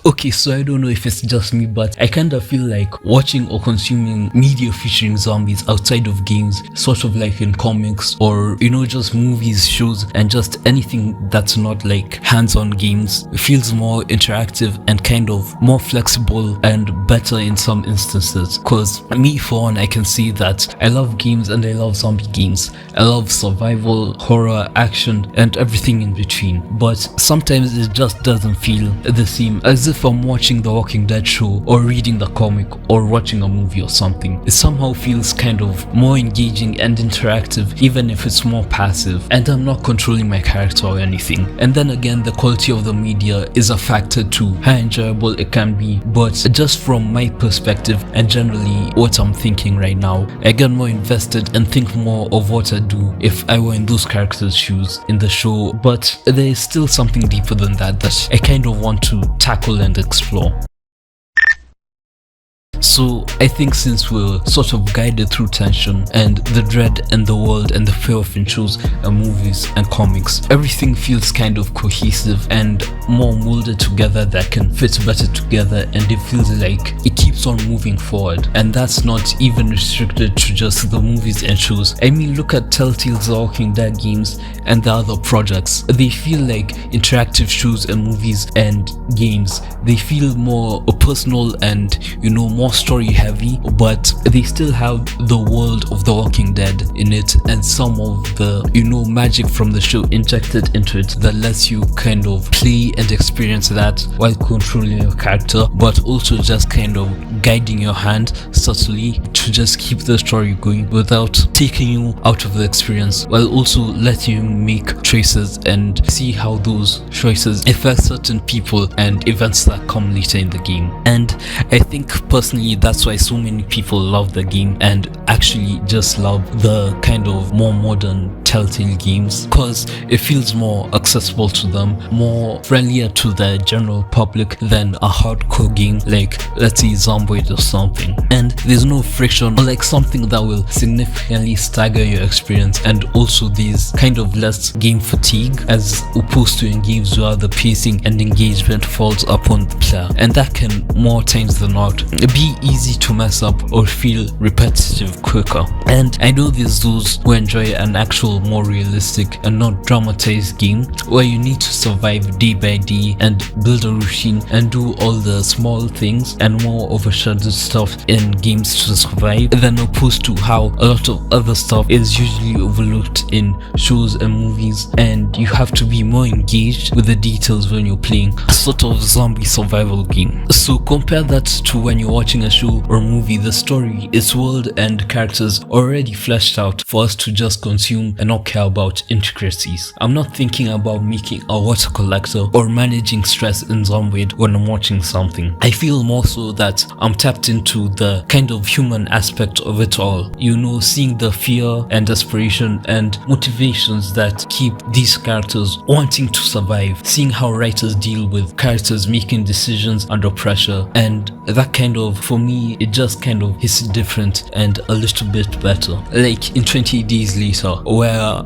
Okay, so I don't know if it's just me, but I kind of feel like watching or consuming media featuring zombies outside of games, sort of like in comics or, just movies, shows, and just anything that's not like hands-on games, feels more interactive and kind of more flexible and better in some instances. Because me, for one, I can see that I love games and I love zombie games. I love survival, horror, action, and everything in between. But sometimes it just doesn't feel the same as if I'm watching the Walking Dead show or reading the comic or watching a movie or something. It somehow feels kind of more engaging and interactive, even if it's more passive and I'm not controlling my character or anything. And then again, the quality of the media is a factor too, how enjoyable it can be. But just from my perspective and generally what I'm thinking right now, I get more invested and think more of what I'd do if I were in those characters' shoes in the show. But there is still something deeper than that I kind of want to tackle and explore. So I think since we're sort of guided through tension and the dread and the world and the fear of in shows and movies and comics, everything feels kind of cohesive and more molded together that can fit better together, and it feels like it keeps on moving forward. And that's not even restricted to just the movies and shows. I mean, look at Telltale's The Walking Dead games and the other projects. They feel like interactive shows and movies and games. They feel more personal and more story heavy, but they still have the world of The Walking Dead in it and some of the magic from the show injected into it that lets you kind of play and experience that while controlling your character, but also just kind of guiding your hand subtly to just keep the story going without taking you out of the experience, while also letting you make choices and see how those choices affect certain people and events that come later in the game. And I think personally that's why so many people love the game and actually just love the kind of more modern Telltale games, because it feels more accessible to them, more friendlier to the general public than a hardcore game like, let's say, Zomboid or something. And there's no friction or like something that will significantly stagger your experience, and also there's kind of less game fatigue as opposed to in games where the pacing and engagement falls upon the player, and that can more times than not be easy to mess up or feel repetitive quicker. And I know there's those who enjoy an actual more realistic and not dramatized game where you need to survive day by day and build a routine and do all the small things and more overshadowed stuff in games to survive, than opposed to how a lot of other stuff is usually overlooked in shows and movies, and you have to be more engaged with the details when you're playing a sort of zombie survival game. So compare that to when you're watching a show or movie. The story, its world and characters already fleshed out for us to just consume and not care about intricacies. I'm not thinking about making a water collector or managing stress in Zomboid when I'm watching something. I feel more so that I'm tapped into the kind of human aspect of it all. Seeing the fear and desperation and motivations that keep these characters wanting to survive. Seeing how writers deal with characters making decisions under pressure, and that kind of, for me, it just kind of hits different and a little bit better. Like in 20 Days Later, where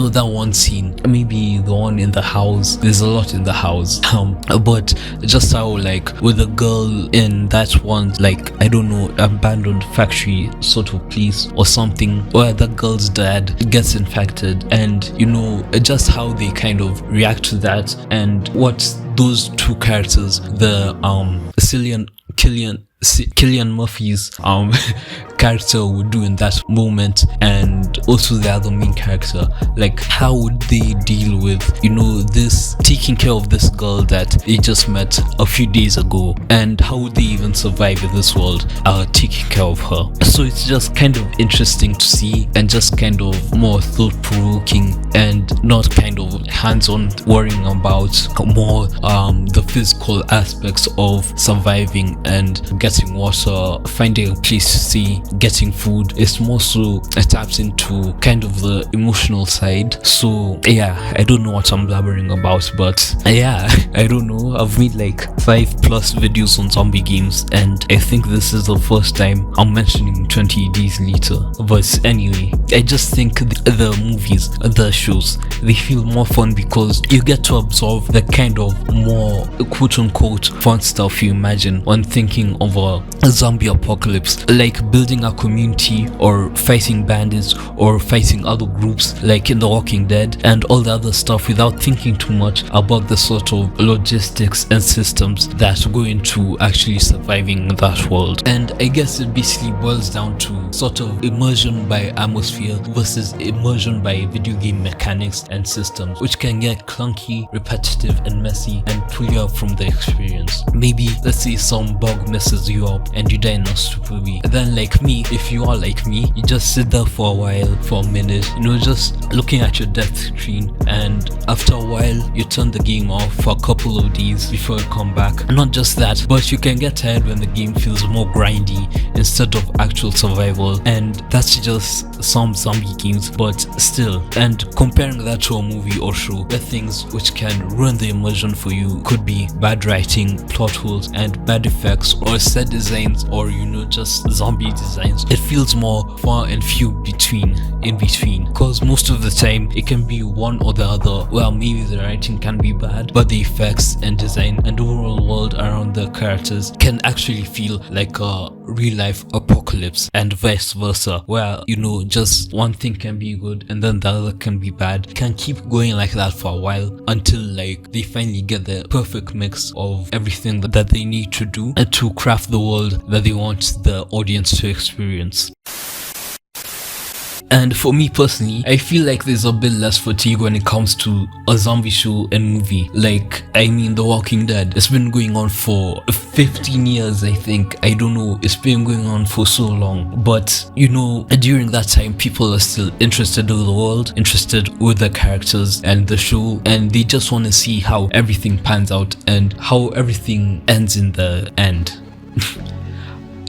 that one scene, maybe the one in the house, there's a lot in the house, but just how like with the girl in that one, like, I don't know, abandoned factory sort of place or something, where the girl's dad gets infected, and just how they kind of react to that, and what those two characters, the Cillian Murphy's character would do in that moment, and also the other main character, like how would they deal with this taking care of this girl that they just met a few days ago, and how would they even survive in this world taking care of her. So it's just kind of interesting to see, and just kind of more thought-provoking, and not kind of hands-on worrying about more the physical aspects of surviving and getting water, finding a place to stay, getting food. It's more so taps into kind of the emotional side. So yeah, I don't know what I'm blabbering about, but yeah, I don't know, I've made like 5+ videos on zombie games, and I think this is the first time I'm mentioning 20 days later. But anyway, I just think the movies, the shows, they feel more fun because you get to absorb the kind of more quote-unquote fun stuff you imagine when thinking of a zombie apocalypse, like building a community or fighting bandits or fighting other groups like in The Walking Dead and all the other stuff, without thinking too much about the sort of logistics and systems that go into actually surviving that world. And I guess it basically boils down to sort of immersion by atmosphere versus immersion by video game mechanics and systems, which can get clunky, repetitive and messy and pull you up from the experience. Maybe let's say some bug messes you up and you die in a stupid way. Then like me, if you are like me, you just sit there for a while, for a minute, just looking at your death screen, and after a while you turn the game off for a couple of days before you come back. And not just that, but you can get tired when the game feels more grindy instead of actual survival, and that's just some zombie games, but still. And comparing that to a movie or show, the things which can ruin the immersion for you could be bad writing, plot holes and bad effects, or set designs, or just zombie designs. It feels more far and few in between, because most of the time it can be one or the other. Well, maybe the writing can be bad, but the effects and design and overall world around the characters can actually feel like a real life apocalypse, and vice versa, where just one thing can be good and then the other can be bad. Can keep going like that for a while until like they finally get the perfect mix of everything that they need to do and to craft the world that they want the audience to experience. And for me personally, I feel like there's a bit less fatigue when it comes to a zombie show and movie. The Walking Dead, it's been going on for 15 years, I think. I don't know, it's been going on for so long. But, during that time, people are still interested in the world, interested with the characters and the show, and they just want to see how everything pans out and how everything ends in the end.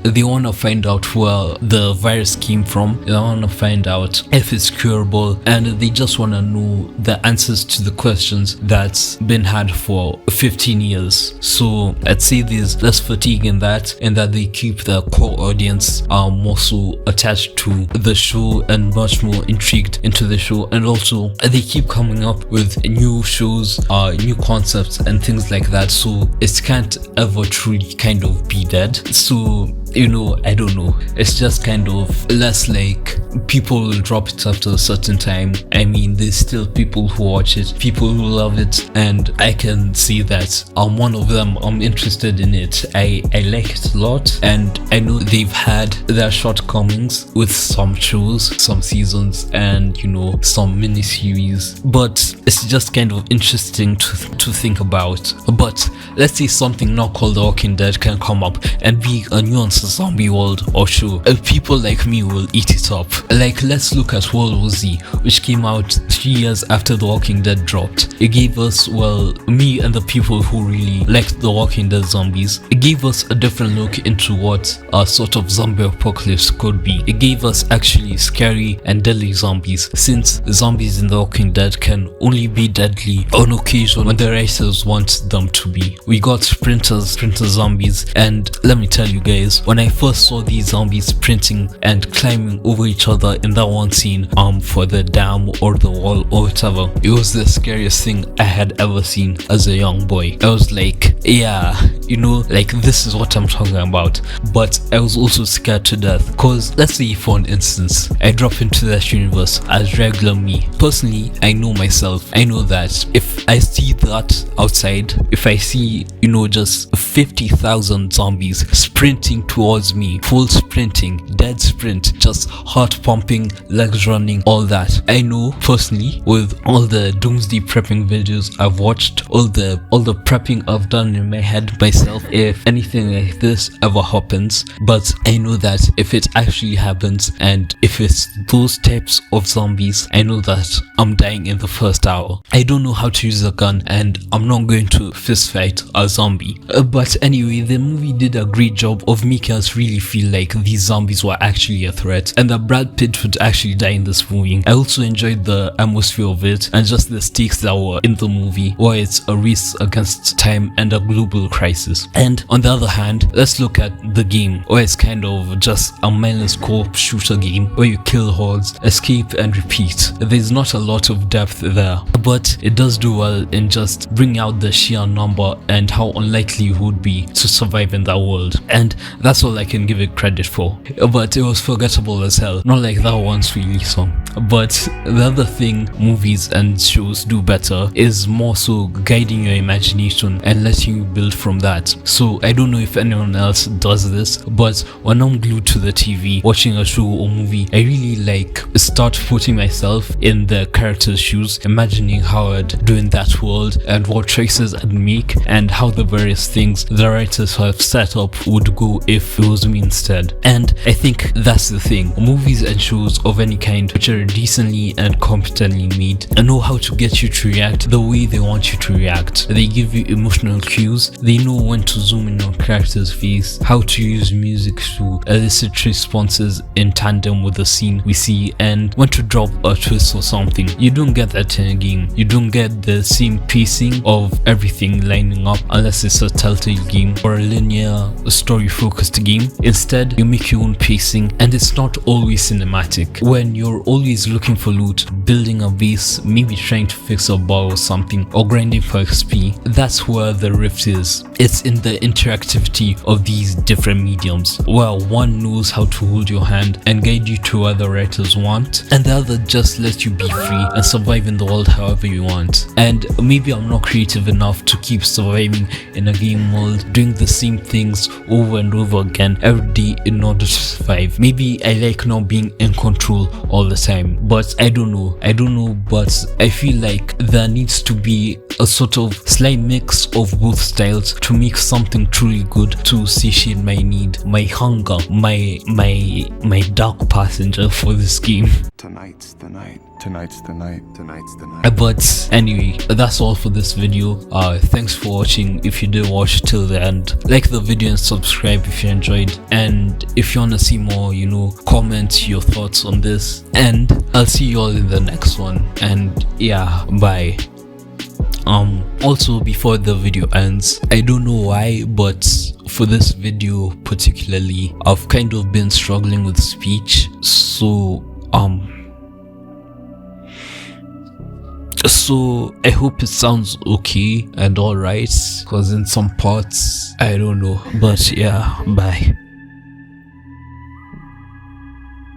They want to find out where the virus came from, they want to find out if it's curable, and they just want to know the answers to the questions that's been had for 15 years. So I'd say there's less fatigue in that, and that they keep the core audience more so attached to the show and much more intrigued into the show, and also they keep coming up with new shows, new concepts and things like that, so it can't ever truly kind of be dead. So I don't know, it's just kind of less like people will drop it after a certain time. There's still people who watch it, people who love it, and I can see that I'm one of them. I'm interested in it. I like it a lot, and I know they've had their shortcomings with some shows, some seasons, and some miniseries, but it's just kind of interesting to think about. But let's say something not called The Walking Dead can come up and be a nuanced zombie world or show, people like me will eat it up. Let's look at World War Z, which came out 3 years after The Walking Dead dropped. It gave us, me and the people who really liked The Walking Dead zombies, it gave us a different look into what a sort of zombie apocalypse could be. It gave us actually scary and deadly zombies, since zombies in The Walking Dead can only be deadly on occasion when the writers want them to be. We got sprinter zombies, and let me tell you guys, when I first saw these zombies sprinting and climbing over each other in that one scene for the dam or the wall or whatever, it was the scariest thing I had ever seen as a young boy. I was like, yeah, this is what I'm talking about. But I was also scared to death, because let's say for an instance I drop into that universe as regular me. Personally, I know myself, I know that if I see that outside, if I see just 50,000 zombies sprinting towards me, full sprinting, dead sprint, just heart pumping, legs running, all that, I know personally, with all the doomsday prepping videos I've watched, all the prepping I've done in my head myself, if anything like this ever happens. But I know that if it actually happens, and if it's those types of zombies, I know that I'm dying in the first hour. I don't know how to use a gun, and I'm not going to fist fight a zombie. But anyway, the movie did a great job of making us really feel like these zombies were actually a threat, and that Brad Pitt would actually die in this movie. I also enjoyed the atmosphere of it, and just the stakes that were in the movie, where it's a race against time and a global crisis. basis. And on the other hand, let's look at the game, where it's kind of just a mindless co-op shooter game where you kill hordes, escape and repeat. There's not a lot of depth there, but it does do well in just bringing out the sheer number and how unlikely you would be to survive in that world. And that's all I can give it credit for. But it was forgettable as hell, not like that one's release song. But the other thing movies and shows do better is more so guiding your imagination and letting you build from that. So I don't know if anyone else does this, but when I'm glued to the TV watching a show or movie, I really start putting myself in the character's shoes, imagining how I'd do in that world and what choices I'd make and how the various things the writers have set up would go if it was me instead. And I think that's the thing. Movies and shows of any kind which are decently and competently made and know how to get you to react the way they want you to react. They give you emotional cues, they know when to zoom in on character's face, how to use music to elicit responses in tandem with the scene we see, and when to drop a twist or something. You don't get that in a game. You don't get the same pacing of everything lining up unless it's a Telltale game or a linear story focused game. Instead, you make your own pacing and it's not always cinematic. When you're always looking for loot, building a base, maybe trying to fix a bug or something, or grinding for XP, that's where the rift is. It's in the interactivity of these different mediums, where one knows how to hold your hand and guide you to where the writers want, and the other just lets you be free and survive in the world however you want. And maybe I'm not creative enough to keep surviving in a game world, doing the same things over and over again every day in order to survive. Maybe I like not being in control all the time, but I don't know, but I feel like there needs to be a sort of slight mix of both styles to make something truly good, to satiate my need, my hunger, my dark passenger for this game. Tonight's the night. Tonight's the night. Tonight's the night. But anyway, that's all for this video. Thanks for watching. If you did watch till the end, like the video and subscribe if you enjoyed. And if you wanna see more, comment your thoughts on this. And I'll see you all in the next one. And yeah, bye. Also, before the video ends, I don't know why, but for this video particularly, I've kind of been struggling with speech, so I hope it sounds okay and alright, because in some parts I don't know, but yeah, bye.